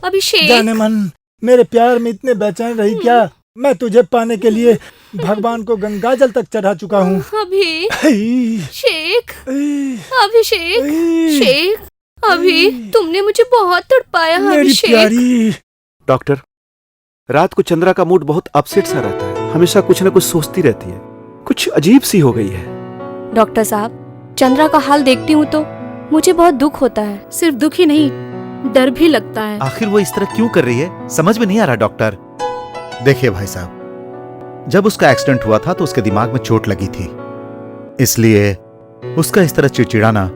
अभिषेक। जाने मन, मेरे प्यार में इतने बेचैन रही क्या? मैं तुझे पाने के लिए भगवान को गंगा जल तक चढ़ा चुका हूँ। अभिषेक, अभिषेक, शेख, अभी तुमने मुझे बहुत तड़पाया अभिषेक। डॉक्टर, रात को चंद्रा का मूड बहुत अपसेट सा रहता है। हमेशा कुछ न कुछ सोचती रहती है। कुछ अजीब सी हो गई है। डॉक्टर साहब, चंद्रा का हाल देखती हूँ तो मुझे बहुत दुख होता है। सिर्फ दुख ही नहीं, डर भी लगता है। आखिर वो इस तरह क्यों कर रही है, समझ में नहीं आ रहा डॉक्टर। देखिए भाई साहब, जब उसका एक्सीडेंट हुआ था तो उसके दिमाग में चोट लगी थी, इसलिए उसका इस तरह चिड़चिड़ाना,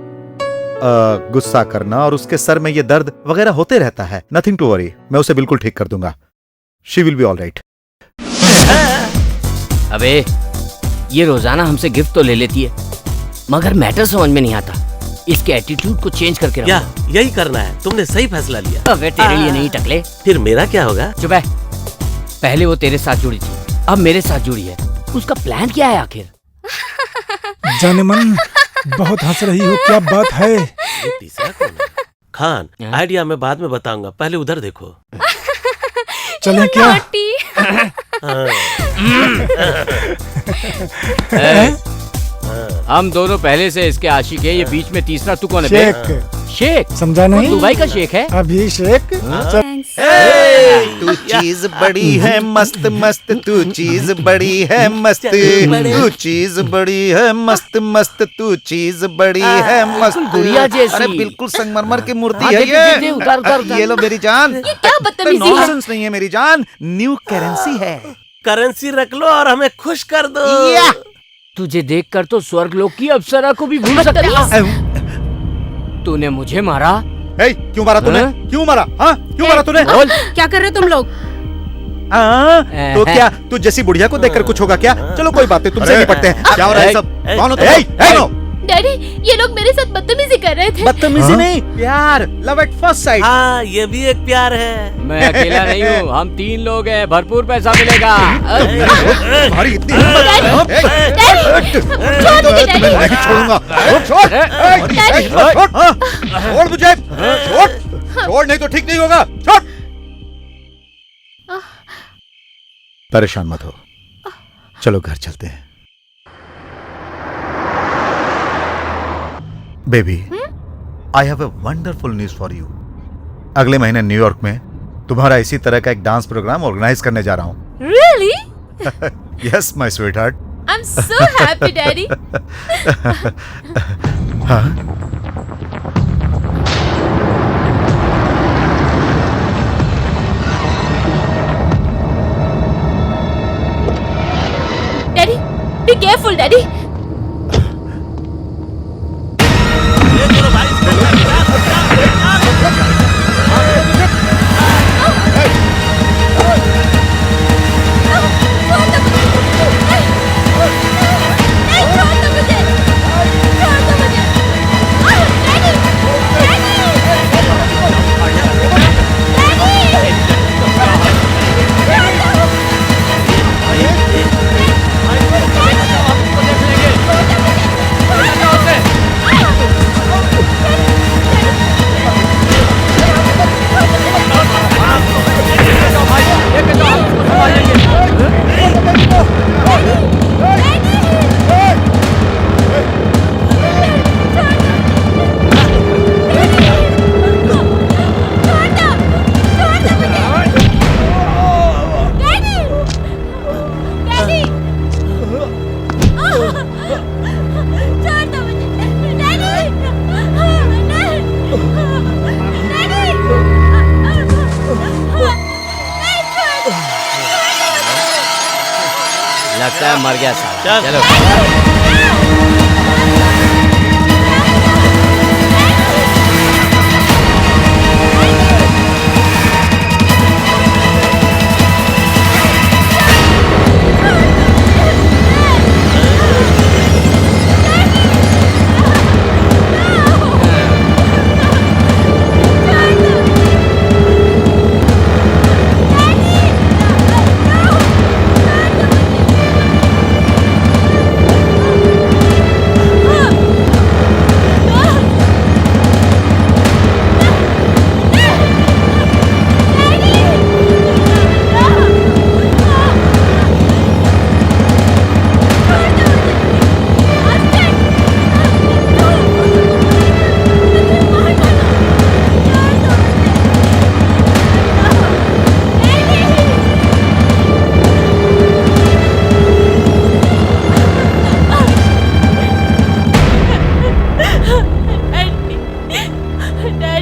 गुस्सा करना और उसके सर में ये दर्द वगैरह होते रहता है। नथिंग टू वरी, मैं उसे बिल्कुल ठीक कर दूंगा। She will be all right. अबे, ये रोजाना हमसे गिफ्ट तो ले लेती है, मगर मैटर समझ में नहीं आता। इसके एटीट्यूड को चेंज करके रखो। यही करना है, तुमने सही फैसला लिया। अबे तेरे लिए नहीं टकले। फिर मेरा क्या होगा? चुप है। पहले वो तेरे साथ जुड़ी थी, अब मेरे साथ जुड़ी है। उसका प्लान क्या है आखिर? जाने मन, बहुत हंस रही हो, क्या बात है? ये तीसरा कौन है? खान, आइडिया मैं बाद में बताऊंगा, पहले उधर देखो। चलें क्या? हम दोनों पहले से इसके आशिक है। ये बीच में तीसरा तू कौन है? शेख। शेख समझा नहीं? दुबई का शेख है अभिषेक। तू चीज बड़ी है मस्त मस्त, तू चीज बड़ी है मस्त, तू चीज बड़ी है मस्त मस्त, तू चीज बड़ी है मस्त। गुड़िया जैसी। अरे बिल्कुल संगमरमर की मूर्ति है ये। उतार। ये लो मेरी जान। ये क्या बदतमीजी है? नॉनसेंस नहीं है मेरी जान, न्यू करेंसी है। करेंसी रख लो और हमें खुश कर दो। तुझे देखकर तो स्वर्गलोक की अप्सरा को भी भूल सकता। तूने मुझे मारा? क्यों मारा तूने? क्यों मारा? हाँ, क्यों मारा तूने? क्या कर रहे हो तुम लोग? तो क्या तू जैसी बुढ़िया को देखकर कुछ होगा क्या? चलो कोई बात नहीं, तुमसे निपटते हैं। क्या हो रहा है सब? कौन हो तुम? डैडी, ये लोग मेरे साथ बदतमीजी कर रहे थे। बदतमीजी नहीं, प्यार, लव एट फर्स्ट साइट। हाँ, ये भी एक प्यार है। मैं अकेला नहीं हूँ, हम 3 लोग हैं, भरपूर पैसा मिलेगा। तुम्हारी इतनी हिम्मत? नहीं छोड़ूंगा। छोड़ मुझे, छोड़ नहीं तो ठीक नहीं होगा। छोड़। परेशान मत हो, चलो घर चलते हैं। Baby, I have a wonderful news for you. अगले महीने न्यूयॉर्क में तुम्हारा इसी तरह का एक डांस प्रोग्राम ऑर्गेनाइज करने जा रहा हूँ। Really? Yes my sweetheart. I'm so happy, Daddy. Daddy, be careful, Daddy. लगता है मर गया साला। चलो।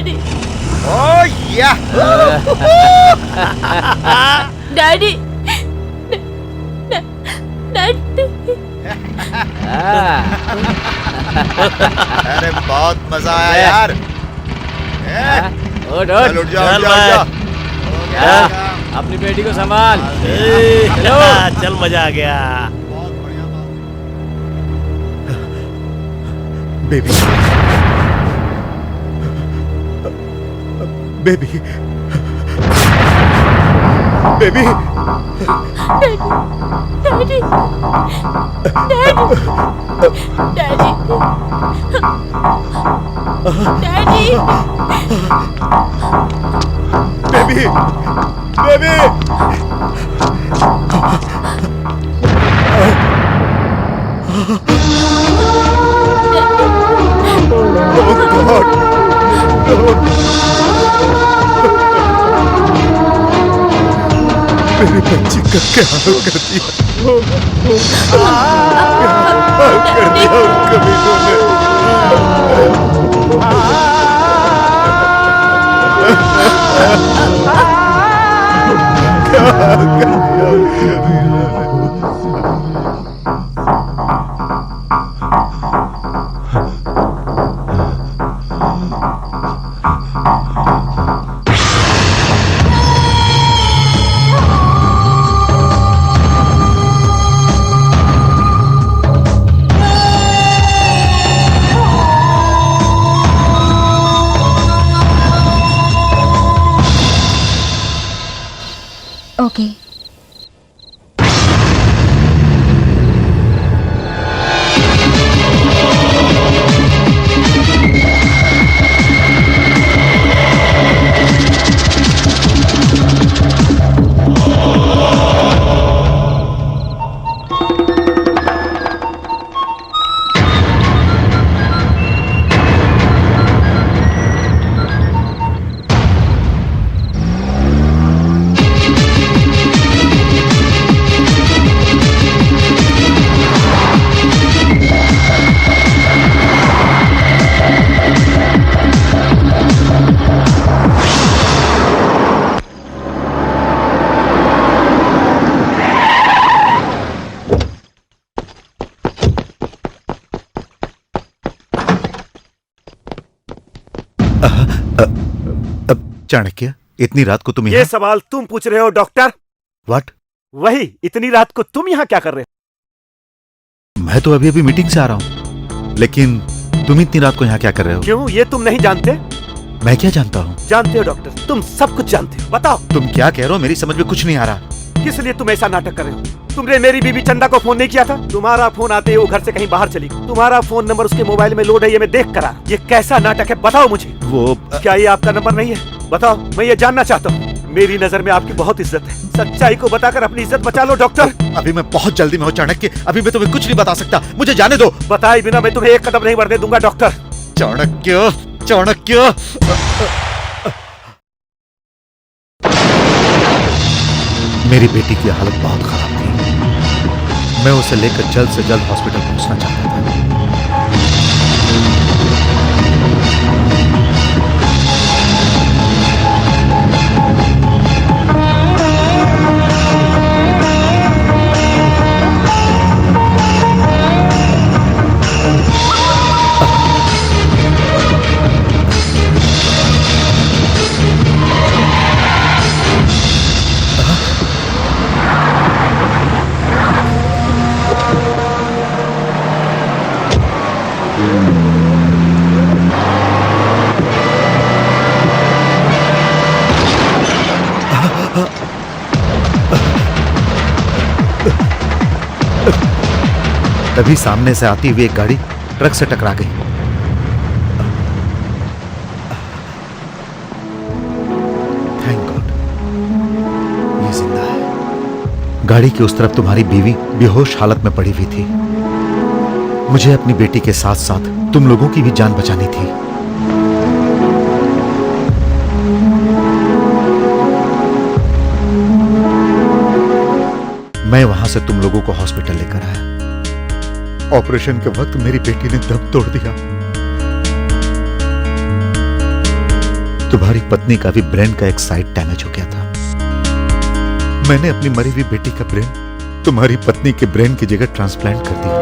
डैडी ओ या डैडी डैडी अरे बहुत मजा आया यार। उठ चल उठ जाओ, चल उठ जाओ, भाई। उठ जाओ। अपनी बेटी को संभाल। चल मजा आ गया। बहुत बढ़िया baby baby baby daddy daddy daddy baby baby मेरी बच्ची का क्या हाल कर दिया, हाल कर दिया उन कमीनों ने। क्या हाल कर दिया उन कमीनों ने। ओके चाणक्य, इतनी रात को तुम ये यहाँ? सवाल तुम पूछ रहे हो डॉक्टर? व्हाट? वही, इतनी रात को तुम यहाँ क्या कर रहे हो? मैं तो अभी अभी मीटिंग से आ रहा हूँ, लेकिन तुम इतनी रात को यहाँ क्या कर रहे हो? क्यों, ये तुम नहीं जानते? मैं क्या जानता हूँ? जानते हो डॉक्टर, तुम सब कुछ जानते हो। बताओ तुम क्या कह रहे हो? मेरी समझ में कुछ नहीं आ रहा। किस लिए तुम ऐसा नाटक कर रहे हो? तुमने मेरी बीबी चंदा को फोन नहीं किया था? तुम्हारा फोन आते ही वो घर से कहीं बाहर चली। तुम्हारा फोन नंबर उसके मोबाइल में लोड है, ये मैं देख कर आया। ये कैसा नाटक है, बताओ मुझे। वो क्या ये आपका नंबर नहीं है? बताओ, मैं ये जानना चाहता हूँ। मेरी नजर में आपकी बहुत इज्जत है। सच्चाई को बताकर अपनी इज्जत बचा लो डॉक्टर। अभी मैं बहुत जल्दी में हूँ चाणक्य, अभी मैं तुम्हें कुछ नहीं बता सकता, मुझे जाने दो। बताए बिना मैं तुम्हें एक कदम नहीं बढ़ने दूंगा डॉक्टर। चाणक्य, चाणक्य। मेरी बेटी की हालत बहुत खराब थी, मैं उसे लेकर जल्द से जल्द हॉस्पिटल पहुंचना चाहता था। तभी सामने से आती हुई एक गाड़ी ट्रक से टकरा गई। थैंक गॉड, ये जिंदा है। गाड़ी की उस तरफ तुम्हारी बीवी बेहोश हालत में पड़ी हुई थी। मुझे अपनी बेटी के साथ साथ तुम लोगों की भी जान बचानी थी। मैं वहां से तुम लोगों को हॉस्पिटल लेकर आया। ऑपरेशन के वक्त मेरी बेटी ने दम तोड़ दिया। तुम्हारी पत्नी का भी ब्रेन का एक साइड डैमेज हो गया था। मैंने अपनी मरी हुई बेटी का ब्रेन तुम्हारी पत्नी के ब्रेन की जगह ट्रांसप्लांट कर दिया।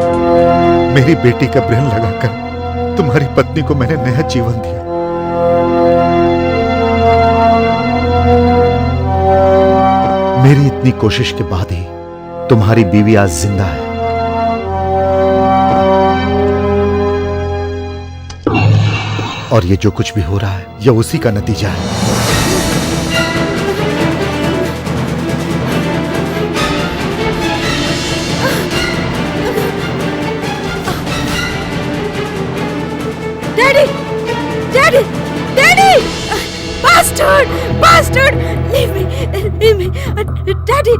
मेरी बेटी का ब्रेन लगाकर तुम्हारी पत्नी को मैंने नया जीवन दिया। मेरी इतनी कोशिश के बाद ही तुम्हारी बीवी आज जिंदा है। और ये जो कुछ भी हो रहा है यह उसी का नतीजा है। Daddy daddy daddy bastard bastard leave me daddy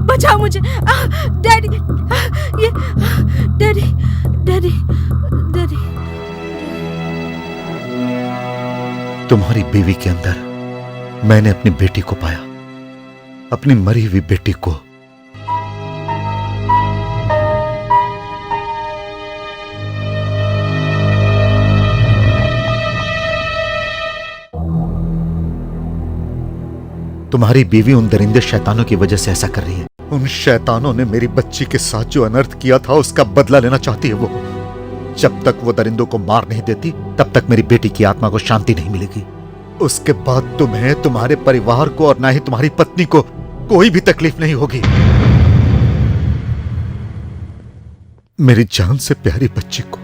बचाओ मुझे डैडी ये डैडी डैडी डैडी। तुम्हारी बीवी के अंदर मैंने अपनी बेटी को पाया, अपनी मरी हुई बेटी को। तुम्हारी बीवी उन दरिंदे शैतानों की वजह से ऐसा कर रही है। उन शैतानों ने मेरी बच्ची के साथ जो अनर्थ किया था उसका बदला लेना चाहती है वो। जब तक वो दरिंदों को मार नहीं देती तब तक मेरी बेटी की आत्मा को शांति नहीं मिलेगी। उसके बाद तुम्हें, तुम्हारे परिवार को और ना ही तुम्हारी पत्नी को कोई भी तकलीफ नहीं होगी। मेरी जान से प्यारी बच्ची को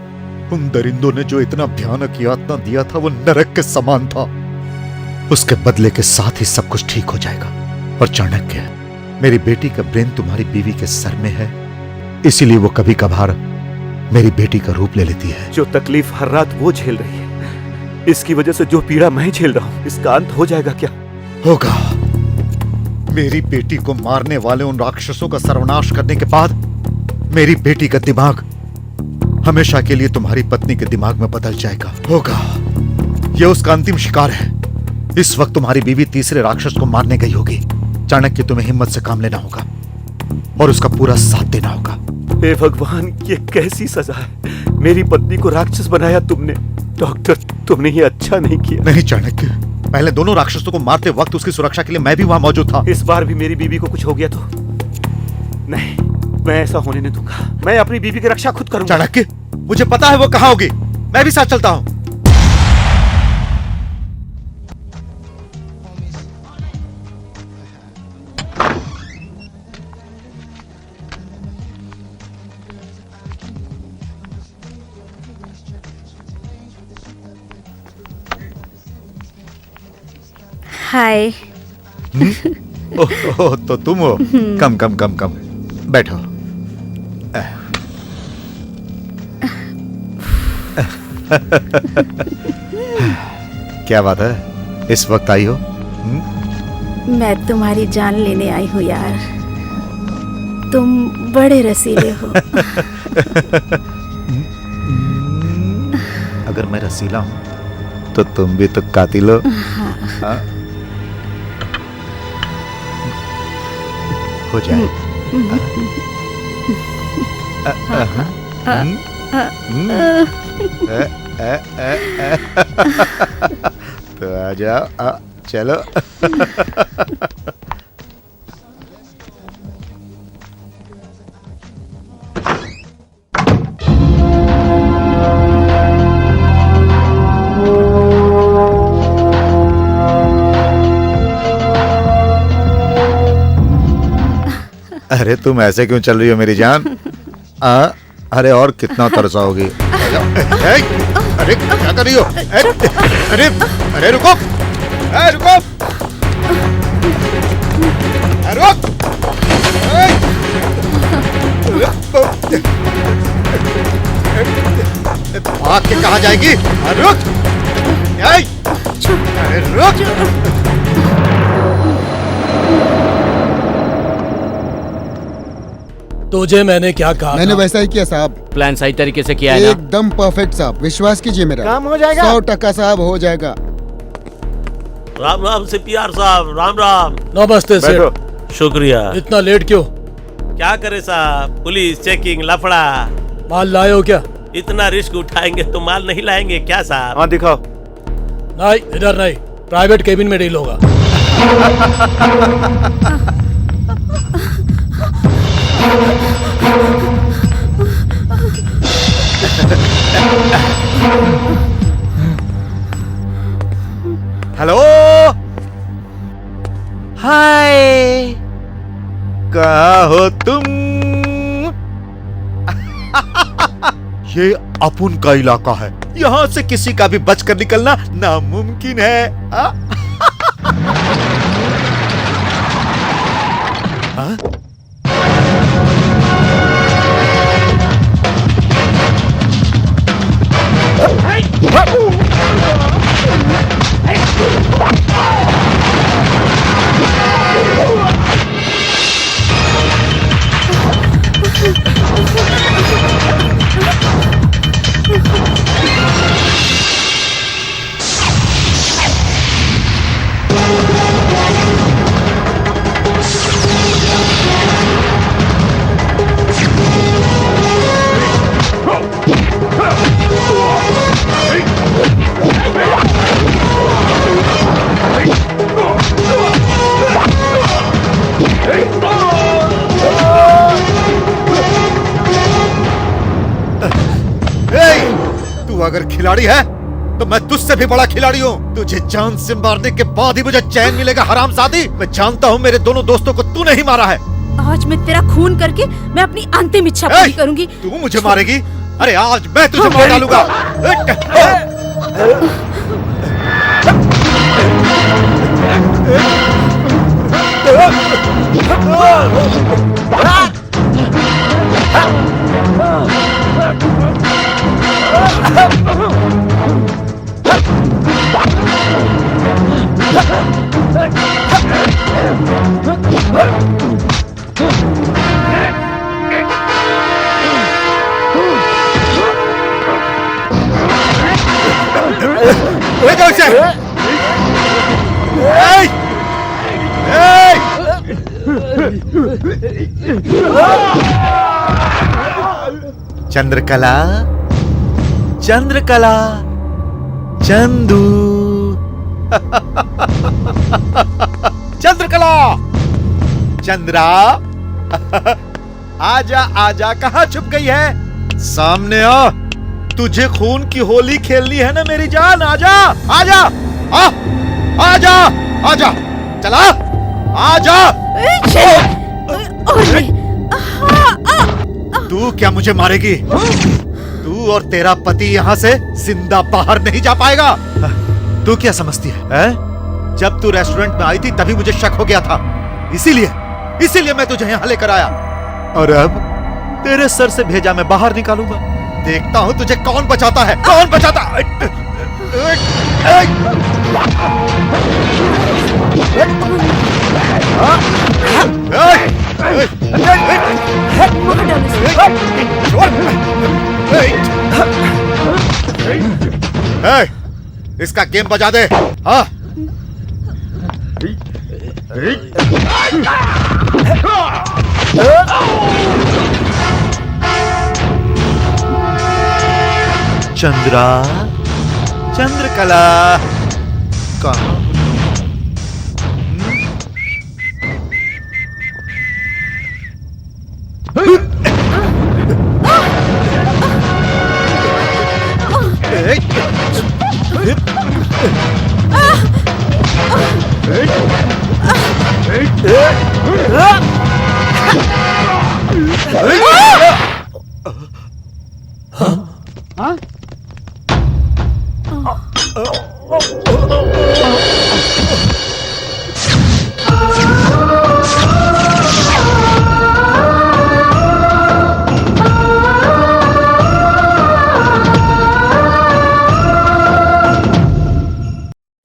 उन दरिंदों ने जो इतना भयानक यातना दिया था वो नरक के समान था। उसके बदले के साथ ही सब कुछ ठीक हो जाएगा। और चाणक्य, मेरी बेटी का ब्रेन तुम्हारी बीवी के सर में है, इसीलिए वो कभी कभार मेरी बेटी का रूप ले लेती है। जो तकलीफ हर रात वो झेल रही है, इसकी वजह से जो पीड़ा मैं झेल रहा हूं, इसका अंत हो जाएगा क्या? होगा। मेरी बेटी को मारने वाले उन राक्षसों का सर्वनाश करने के बाद मेरी बेटी का दिमाग हमेशा के लिए तुम्हारी पत्नी के दिमाग में बदल जाएगा। होगा। यह उसका अंतिम शिकार है। इस वक्त तुम्हारी बीवी तीसरे राक्षस को मारने गई होगी। चाणक्य, तुम्हें हिम्मत से काम लेना होगा और उसका पूरा साथ देना होगा। हे भगवान, ये कैसी सजा है? मेरी पत्नी को राक्षस बनाया तुमने। डॉक्टर, तुमने ये अच्छा नहीं किया। नहीं चाणक्य, पहले दोनों राक्षसों को मारते वक्त उसकी सुरक्षा के लिए मैं भी वहां मौजूद था। इस बार भी मेरी बीवी को कुछ हो गया तो नहीं, मैं ऐसा होने नहीं दूंगा। मैं अपनी बीवी की रक्षा खुद करूंगा। चाणक्य, मुझे पता है वो कहां होगी, मैं भी साथ चलता हूं। हाय। ओह, तो तुम हो। कम कम कम कम बैठो। क्या बात है, इस वक्त आई हो? मैं तुम्हारी जान लेने आई हूँ यार। तुम बड़े रसीले हो। अगर मैं रसीला हूं तो तुम भी तो कातिल हो। हाँ। हो जाए। तो आ जाओ, चलो। अरे तुम ऐसे क्यों चल रही हो मेरी जान? अरे और कितना तरसाओगी? अरे क्या कर रही हो? अरे अरे रुको, रुको, रुक। भाग के कहाँ जाएगी? रुक, अरे रुक। तुझे मैंने क्या कहा? मैंने वैसा ही किया साहब। प्लान सही तरीके से किया है ना? एकदम परफेक्ट साहब, विश्वास कीजिए मेरा। काम हो जाएगा। 100% साहब, हो जाएगा। राम राम सीपीआर साहब, राम राम। नमस्ते सेठ। शुक्रिया। इतना लेट क्यों? क्या करे साहब, पुलिस चेकिंग, लफड़ा। माल लाए हो क्या? इतना रिस्क उठाएंगे तो माल नहीं लाएंगे क्या साहब? हाँ दिखाओ। नहीं, इधर नहीं, प्राइवेट केबिन में डील होगा। हेलो, हाय, कहाँ हो तुम? ये अपुन का इलाका है, यहां से किसी का भी बचकर निकलना नामुमकिन है। हाँ? तू अगर खिलाड़ी है तो मैं तुझसे भी बड़ा खिलाड़ी हूँ। तुझे जान से मारने के बाद ही मुझे चैन मिलेगा, हरामजादी। मैं जानता हूँ मेरे दोनों दोस्तों को तूने ही मारा है। आज मैं तेरा खून करके मैं अपनी अंतिम इच्छा पूरी करूंगी। तू मुझे मारेगी? अरे आज मैं तुझे मार डालूंगा। ले जाओ इसे। चंद्रकला, चंद्रकला, चंदू, चंद्रकला, चंद्रा, आजा आजा, कहाँ छुप गई है? सामने आ, तुझे खून की होली खेलनी है ना मेरी जान। आजा आजा, आजा आजा, चला आजा। तू क्या मुझे मारेगी? तू और तेरा पति यहाँ से जिंदा बाहर नहीं जा पाएगा। तू क्या समझती है? जब तू रेस्टोरेंट में आई थी तभी मुझे शक हो गया था, इसीलिए मैं तुझे यहाँ लेकर आया। और अब तेरे सर से भेजा मैं बाहर निकालूंगा। देखता हूँ तुझे कौन बचाता है, कौन बचाता है। इसका गेम बजा दे। हाँ, चंद्रा, चंद्रकला, कहाँ?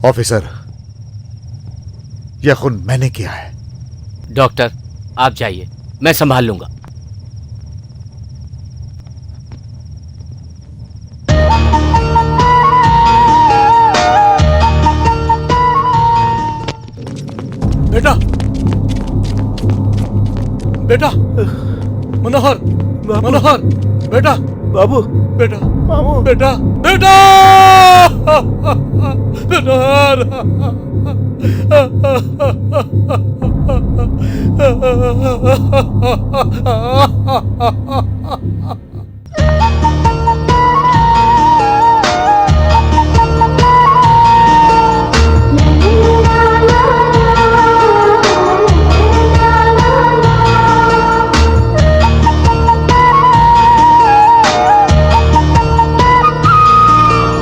ऑफिसर, यह खून मैंने किया है। डॉक्टर आप जाइए, मैं संभाल लूंगा। बेटा, बेटा, मनोहर, मनोहर, बेटा, बाबू, बेटा, मामू, बेटा, बेटा, मनोहर,